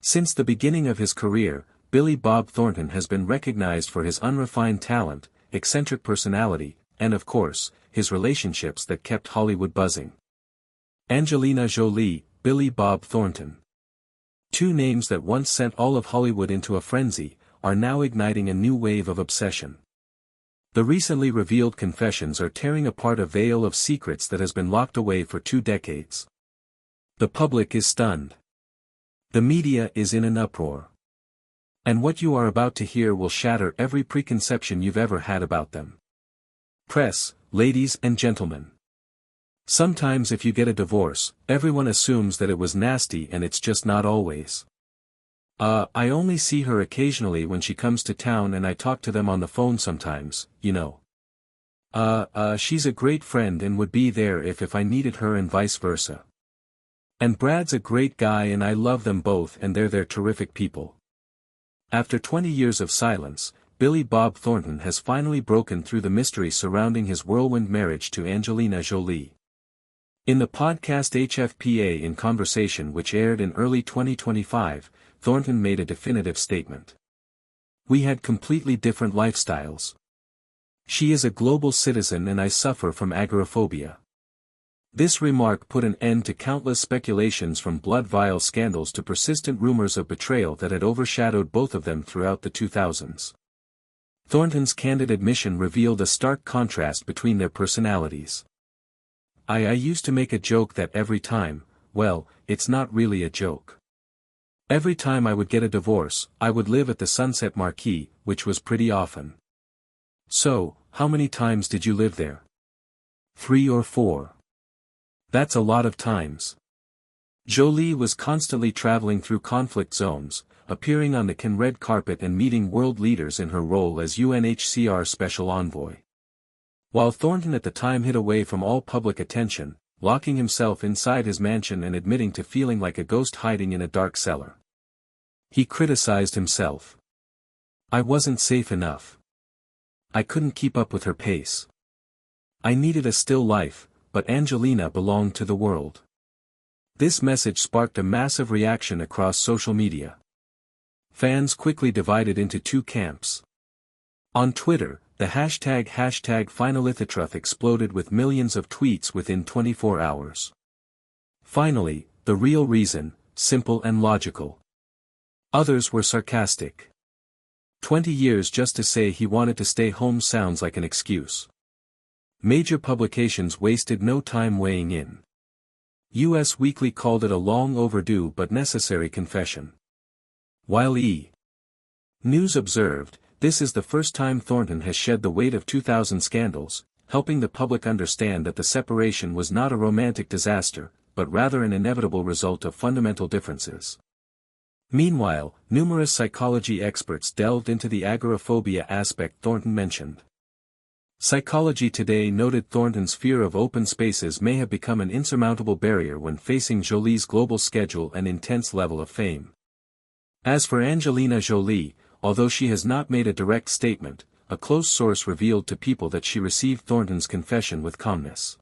Since the beginning of his career, Billy Bob Thornton has been recognized for his unrefined talent, eccentric personality, and of course, his relationships that kept Hollywood buzzing. Angelina Jolie, Billy Bob Thornton. Two names that once sent all of Hollywood into a frenzy, are now igniting a new wave of obsession. The recently revealed confessions are tearing apart a veil of secrets that has been locked away for 2 decades. The public is stunned. The media is in an uproar. And what you are about to hear will shatter every preconception you've ever had about them. Press, ladies and gentlemen. Sometimes if you get a divorce, everyone assumes that it was nasty, and it's just not always. I only see her occasionally when she comes to town, and I talk to them on the phone sometimes, you know. She's a great friend and would be there if I needed her, and vice versa. And Brad's a great guy and I love them both, and they're terrific people. After 20 years of silence, Billy Bob Thornton has finally broken through the mystery surrounding his whirlwind marriage to Angelina Jolie. In the podcast HFPA in Conversation, which aired in early 2025, Thornton made a definitive statement. "We had completely different lifestyles. She is a global citizen and I suffer from agoraphobia." This remark put an end to countless speculations, from blood-vial scandals to persistent rumors of betrayal that had overshadowed both of them throughout the 2000s. Thornton's candid admission revealed a stark contrast between their personalities. I used to make a joke that every time, well, it's not really a joke. Every time I would get a divorce, I would live at the Sunset Marquis, which was pretty often. So, how many times did you live there? 3 or 4. That's a lot of times. Jolie was constantly traveling through conflict zones, appearing on the Cannes red carpet and meeting world leaders in her role as UNHCR Special Envoy. While Thornton at the time hid away from all public attention, locking himself inside his mansion and admitting to feeling like a ghost hiding in a dark cellar. He criticized himself. "I wasn't safe enough. I couldn't keep up with her pace. I needed a still life, but Angelina belonged to the world." This message sparked a massive reaction across social media. Fans quickly divided into 2 camps. On Twitter, the hashtag #Finalithetruth exploded with millions of tweets within 24 hours. Finally, the real reason, simple and logical. Others were sarcastic. 20 years just to say he wanted to stay home sounds like an excuse. Major publications wasted no time weighing in. US Weekly called it a long overdue but necessary confession. While E! News observed, "This is the first time Thornton has shed the weight of 2000 scandals, helping the public understand that the separation was not a romantic disaster, but rather an inevitable result of fundamental differences." Meanwhile, numerous psychology experts delved into the agoraphobia aspect Thornton mentioned. Psychology Today noted Thornton's fear of open spaces may have become an insurmountable barrier when facing Jolie's global schedule and intense level of fame. As for Angelina Jolie, although she has not made a direct statement, a close source revealed to People that she received Thornton's confession with calmness.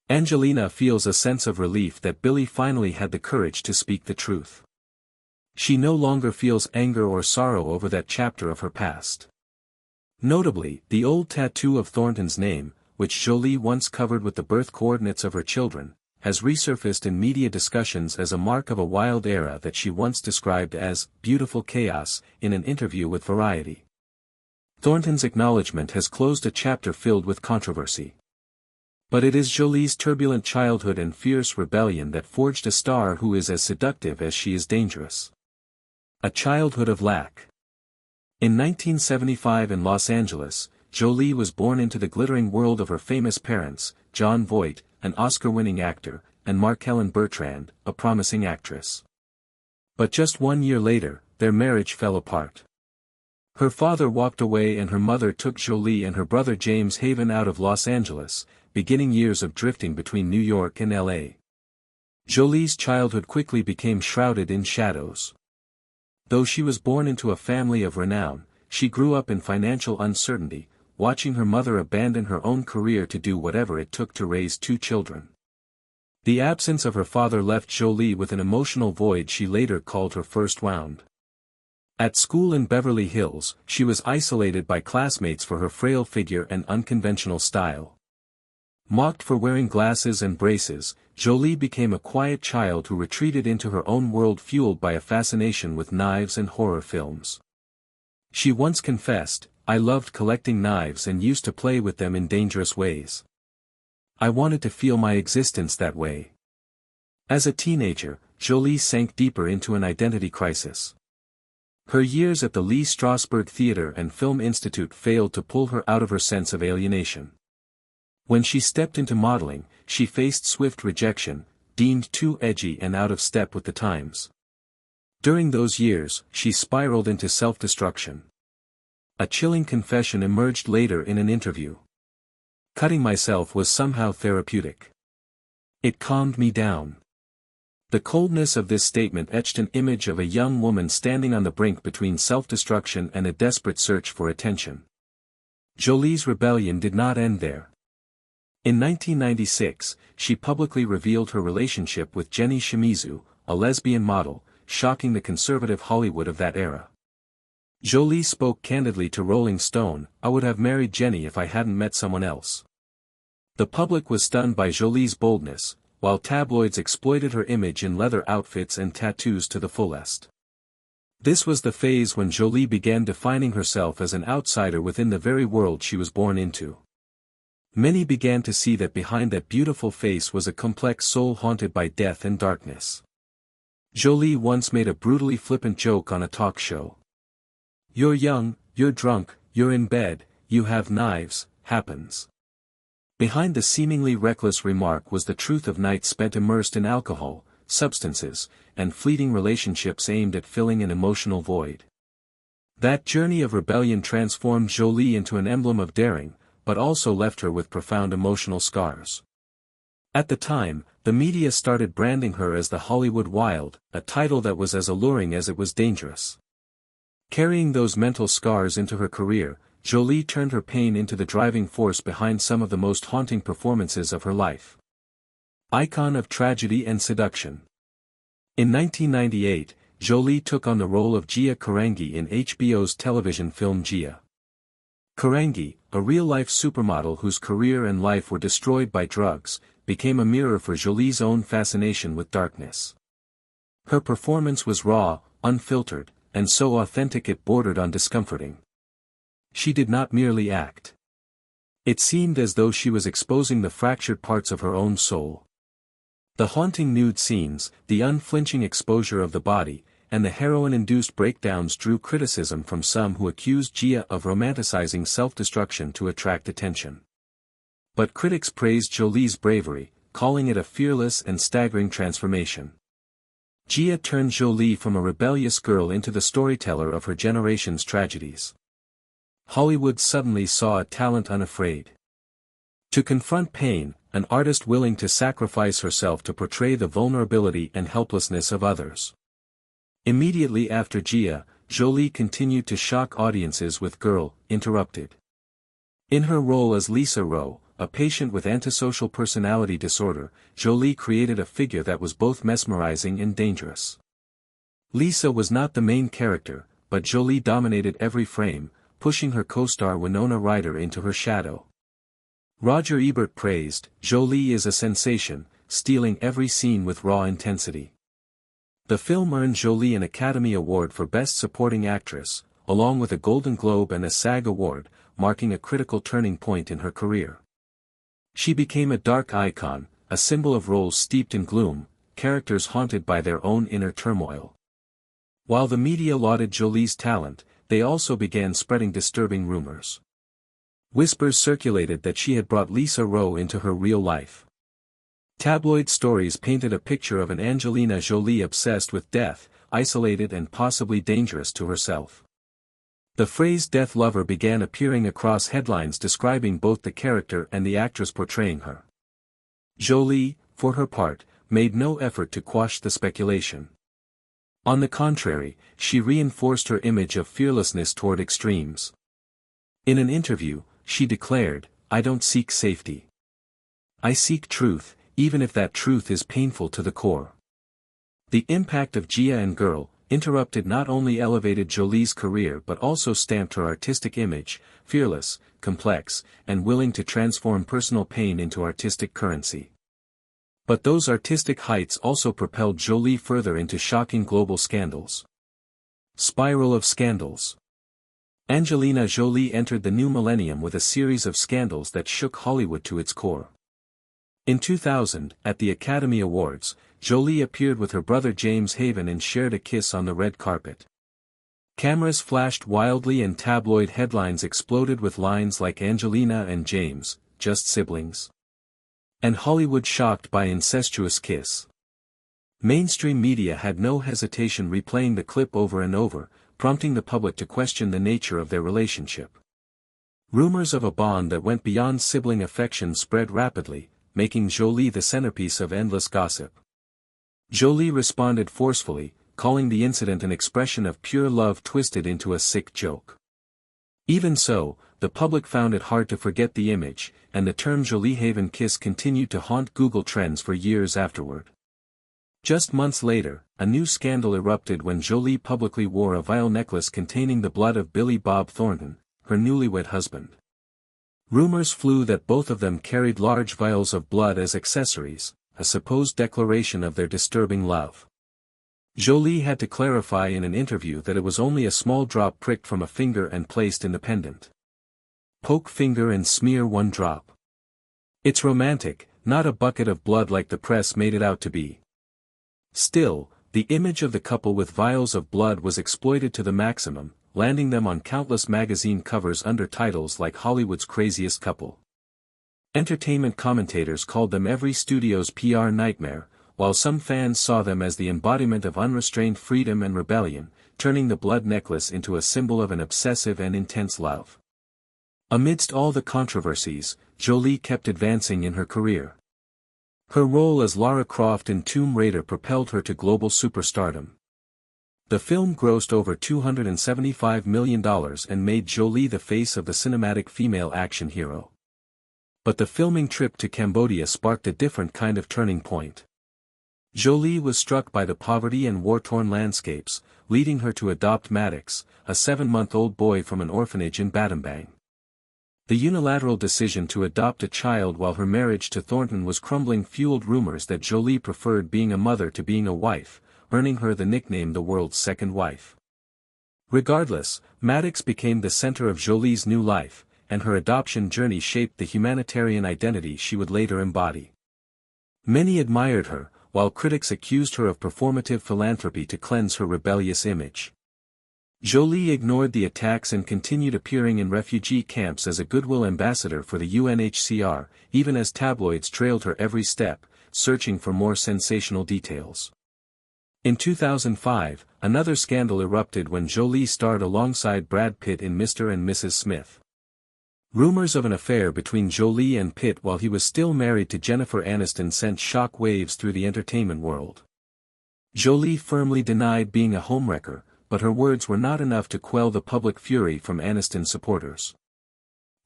Angelina feels a sense of relief that Billy finally had the courage to speak the truth. She no longer feels anger or sorrow over that chapter of her past. Notably, the old tattoo of Thornton's name, which Jolie once covered with the birth coordinates of her children, has resurfaced in media discussions as a mark of a wild era that she once described as "beautiful chaos" in an interview with Variety. Thornton's acknowledgement has closed a chapter filled with controversy. But it is Jolie's turbulent childhood and fierce rebellion that forged a star who is as seductive as she is dangerous. A childhood of lack. In 1975 in Los Angeles, Jolie was born into the glittering world of her famous parents, Jon Voight, an Oscar-winning actor, and Markellen Bertrand, a promising actress. But just 1 year later, their marriage fell apart. Her father walked away and her mother took Jolie and her brother James Haven out of Los Angeles, beginning years of drifting between New York and LA. Jolie's childhood quickly became shrouded in shadows. Though she was born into a family of renown, she grew up in financial uncertainty, watching her mother abandon her own career to do whatever it took to raise 2 children. The absence of her father left Jolie with an emotional void she later called her first wound. At school in Beverly Hills, she was isolated by classmates for her frail figure and unconventional style. Mocked for wearing glasses and braces, Jolie became a quiet child who retreated into her own world fueled by a fascination with knives and horror films. She once confessed, "I loved collecting knives and used to play with them in dangerous ways. I wanted to feel my existence that way." As a teenager, Jolie sank deeper into an identity crisis. Her years at the Lee Strasberg Theatre and Film Institute failed to pull her out of her sense of alienation. When she stepped into modeling, she faced swift rejection, deemed too edgy and out of step with the times. During those years, she spiraled into self-destruction. A chilling confession emerged later in an interview. "Cutting myself was somehow therapeutic. It calmed me down." The coldness of this statement etched an image of a young woman standing on the brink between self-destruction and a desperate search for attention. Jolie's rebellion did not end there. In 1996, she publicly revealed her relationship with Jenny Shimizu, a lesbian model, shocking the conservative Hollywood of that era. Jolie spoke candidly to Rolling Stone, "I would have married Jenny if I hadn't met someone else." The public was stunned by Jolie's boldness, while tabloids exploited her image in leather outfits and tattoos to the fullest. This was the phase when Jolie began defining herself as an outsider within the very world she was born into. Many began to see that behind that beautiful face was a complex soul haunted by death and darkness. Jolie once made a brutally flippant joke on a talk show. "You're young, you're drunk, you're in bed, you have knives, happens." Behind the seemingly reckless remark was the truth of nights spent immersed in alcohol, substances, and fleeting relationships aimed at filling an emotional void. That journey of rebellion transformed Jolie into an emblem of daring, but also left her with profound emotional scars. At the time, the media started branding her as the Hollywood Wild, a title that was as alluring as it was dangerous. Carrying those mental scars into her career, Jolie turned her pain into the driving force behind some of the most haunting performances of her life. Icon of tragedy and seduction. In 1998, Jolie took on the role of Gia Karangi in HBO's television film Gia. Karangi, a real-life supermodel whose career and life were destroyed by drugs, became a mirror for Jolie's own fascination with darkness. Her performance was raw, unfiltered, and so authentic it bordered on discomforting. She did not merely act. It seemed as though she was exposing the fractured parts of her own soul. The haunting nude scenes, the unflinching exposure of the body, and the heroin-induced breakdowns drew criticism from some who accused Gia of romanticizing self-destruction to attract attention. But critics praised Jolie's bravery, calling it a fearless and staggering transformation. Gia turned Jolie from a rebellious girl into the storyteller of her generation's tragedies. Hollywood suddenly saw a talent unafraid to confront pain, an artist willing to sacrifice herself to portray the vulnerability and helplessness of others. Immediately after Gia, Jolie continued to shock audiences with Girl, Interrupted. In her role as Lisa Rowe, a patient with antisocial personality disorder, Jolie created a figure that was both mesmerizing and dangerous. Lisa was not the main character, but Jolie dominated every frame, pushing her co-star Winona Ryder into her shadow. Roger Ebert praised, "Jolie is a sensation, stealing every scene with raw intensity." The film earned Jolie an Academy Award for Best Supporting Actress, along with a Golden Globe and a SAG Award, marking a critical turning point in her career. She became a dark icon, a symbol of roles steeped in gloom, characters haunted by their own inner turmoil. While the media lauded Jolie's talent, they also began spreading disturbing rumors. Whispers circulated that she had brought Lisa Rowe into her real life. Tabloid stories painted a picture of an Angelina Jolie obsessed with death, isolated and possibly dangerous to herself. The phrase death lover began appearing across headlines describing both the character and the actress portraying her. Jolie, for her part, made no effort to quash the speculation. On the contrary, she reinforced her image of fearlessness toward extremes. In an interview, she declared, "I don't seek safety. I seek truth, even if that truth is painful to the core. The impact of Gia and Girl, Interrupted not only elevated Jolie's career but also stamped her artistic image, fearless, complex, and willing to transform personal pain into artistic currency. But those artistic heights also propelled Jolie further into shocking global scandals. Spiral of scandals. Angelina Jolie entered the new millennium with a series of scandals that shook Hollywood to its core. In 2000, at the Academy Awards, Jolie appeared with her brother James Haven and shared a kiss on the red carpet. Cameras flashed wildly and tabloid headlines exploded with lines like "Angelina and James, just siblings?" and "Hollywood shocked by incestuous kiss." Mainstream media had no hesitation replaying the clip over and over, prompting the public to question the nature of their relationship. Rumors of a bond that went beyond sibling affection spread rapidly, making Jolie the centerpiece of endless gossip. Jolie responded forcefully, calling the incident an expression of pure love twisted into a sick joke. Even so, the public found it hard to forget the image, and the term Jolie-Haven kiss continued to haunt Google Trends for years afterward. Just months later, a new scandal erupted when Jolie publicly wore a vial necklace containing the blood of Billy Bob Thornton, her newlywed husband. Rumors flew that both of them carried large vials of blood as accessories, a supposed declaration of their disturbing love. Jolie had to clarify in an interview that it was only a small drop pricked from a finger and placed in the pendant. Poke finger and smear one drop. It's romantic, not a bucket of blood like the press made it out to be. Still, the image of the couple with vials of blood was exploited to the maximum, landing them on countless magazine covers under titles like Hollywood's Craziest Couple. Entertainment commentators called them every studio's PR nightmare, while some fans saw them as the embodiment of unrestrained freedom and rebellion, turning the blood necklace into a symbol of an obsessive and intense love. Amidst all the controversies, Jolie kept advancing in her career. Her role as Lara Croft in Tomb Raider propelled her to global superstardom. The film grossed over $275 million and made Jolie the face of the cinematic female action hero. But the filming trip to Cambodia sparked a different kind of turning point. Jolie was struck by the poverty and war-torn landscapes, leading her to adopt Maddox, a 7-month-old boy from an orphanage in Battambang. The unilateral decision to adopt a child while her marriage to Thornton was crumbling fueled rumors that Jolie preferred being a mother to being a wife, earning her the nickname the world's second wife. Regardless, Maddox became the center of Jolie's new life, and her adoption journey shaped the humanitarian identity she would later embody. Many admired her, while critics accused her of performative philanthropy to cleanse her rebellious image. Jolie ignored the attacks and continued appearing in refugee camps as a goodwill ambassador for the UNHCR, even as tabloids trailed her every step, searching for more sensational details. In 2005, another scandal erupted when Jolie starred alongside Brad Pitt in Mr. and Mrs. Smith. Rumors of an affair between Jolie and Pitt while he was still married to Jennifer Aniston sent shock waves through the entertainment world. Jolie firmly denied being a homewrecker, but her words were not enough to quell the public fury from Aniston supporters.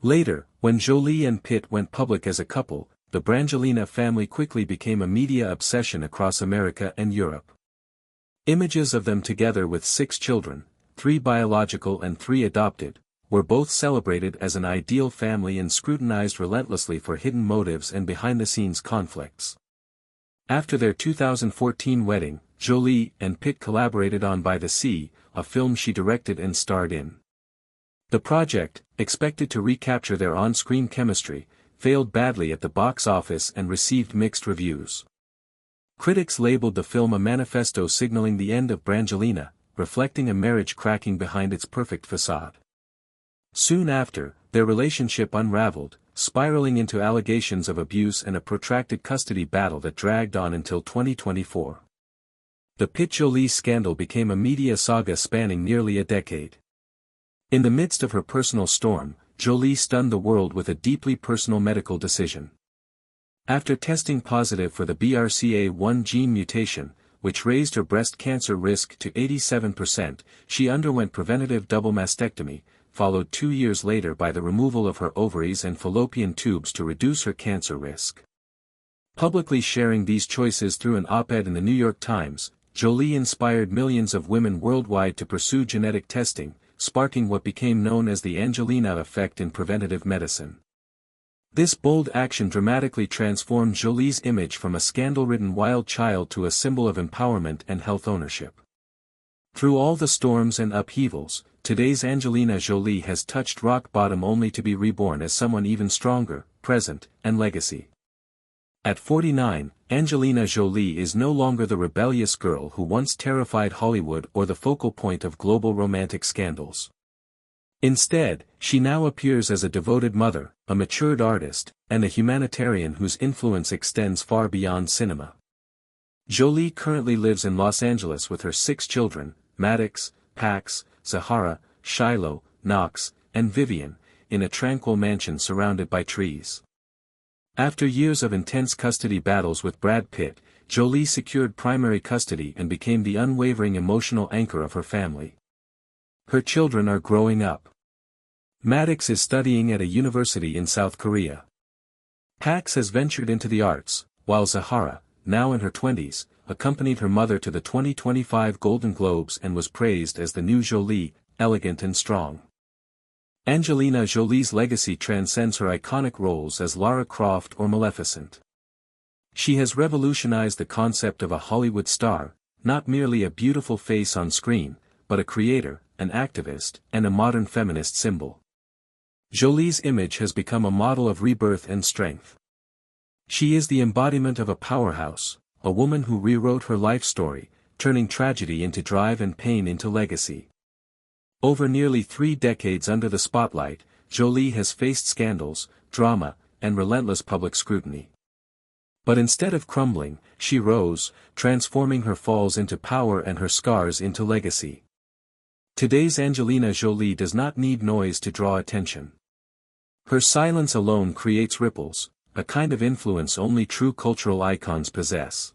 Later, when Jolie and Pitt went public as a couple, the Brangelina family quickly became a media obsession across America and Europe. Images of them together with 6 children, 3 biological and 3 adopted, were both celebrated as an ideal family and scrutinized relentlessly for hidden motives and behind-the-scenes conflicts. After their 2014 wedding, Jolie and Pitt collaborated on By the Sea, a film she directed and starred in. The project, expected to recapture their on-screen chemistry, failed badly at the box office and received mixed reviews. Critics labeled the film a manifesto signaling the end of Brangelina, reflecting a marriage cracking behind its perfect facade. Soon after, their relationship unraveled, spiraling into allegations of abuse and a protracted custody battle that dragged on until 2024. The Pitt-Jolie scandal became a media saga spanning nearly a decade. In the midst of her personal storm, Jolie stunned the world with a deeply personal medical decision. After testing positive for the BRCA1 gene mutation, which raised her breast cancer risk to 87%, she underwent preventative double mastectomy, followed 2 years later by the removal of her ovaries and fallopian tubes to reduce her cancer risk. Publicly sharing these choices through an op-ed in the New York Times, Jolie inspired millions of women worldwide to pursue genetic testing, sparking what became known as the Angelina effect in preventative medicine. This bold action dramatically transformed Jolie's image from a scandal-ridden wild child to a symbol of empowerment and health ownership. Through all the storms and upheavals, today's Angelina Jolie has touched rock bottom only to be reborn as someone even stronger, present, and legacy. At 49, Angelina Jolie is no longer the rebellious girl who once terrified Hollywood or the focal point of global romantic scandals. Instead, she now appears as a devoted mother, a matured artist, and a humanitarian whose influence extends far beyond cinema. Jolie currently lives in Los Angeles with her 6 children, Maddox, Pax, Zahara, Shiloh, Knox, and Vivian, in a tranquil mansion surrounded by trees. After years of intense custody battles with Brad Pitt, Jolie secured primary custody and became the unwavering emotional anchor of her family. Her children are growing up. Maddox is studying at a university in South Korea. Pax has ventured into the arts, while Zahara, now in her 20s, accompanied her mother to the 2025 Golden Globes and was praised as the new Jolie, elegant and strong. Angelina Jolie's legacy transcends her iconic roles as Lara Croft or Maleficent. She has revolutionized the concept of a Hollywood star, not merely a beautiful face on screen, but a creator, an activist, and a modern feminist symbol. Jolie's image has become a model of rebirth and strength. She is the embodiment of a powerhouse, a woman who rewrote her life story, turning tragedy into drive and pain into legacy. Over nearly 3 decades under the spotlight, Jolie has faced scandals, drama, and relentless public scrutiny. But instead of crumbling, she rose, transforming her falls into power and her scars into legacy. Today's Angelina Jolie does not need noise to draw attention. Her silence alone creates ripples, a kind of influence only true cultural icons possess.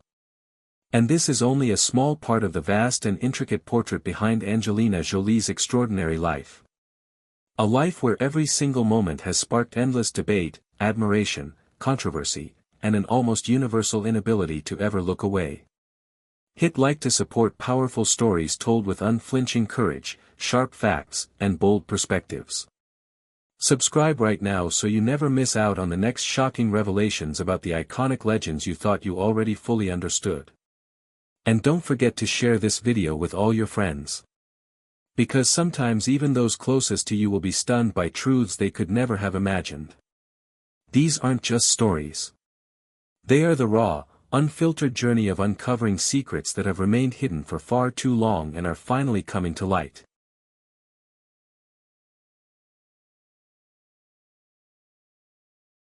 And this is only a small part of the vast and intricate portrait behind Angelina Jolie's extraordinary life. A life where every single moment has sparked endless debate, admiration, controversy, and an almost universal inability to ever look away. Hit like to support powerful stories told with unflinching courage, sharp facts, and bold perspectives. Subscribe right now so you never miss out on the next shocking revelations about the iconic legends you thought you already fully understood. And don't forget to share this video with all your friends. Because sometimes even those closest to you will be stunned by truths they could never have imagined. These aren't just stories. They are the raw, unfiltered journey of uncovering secrets that have remained hidden for far too long and are finally coming to light.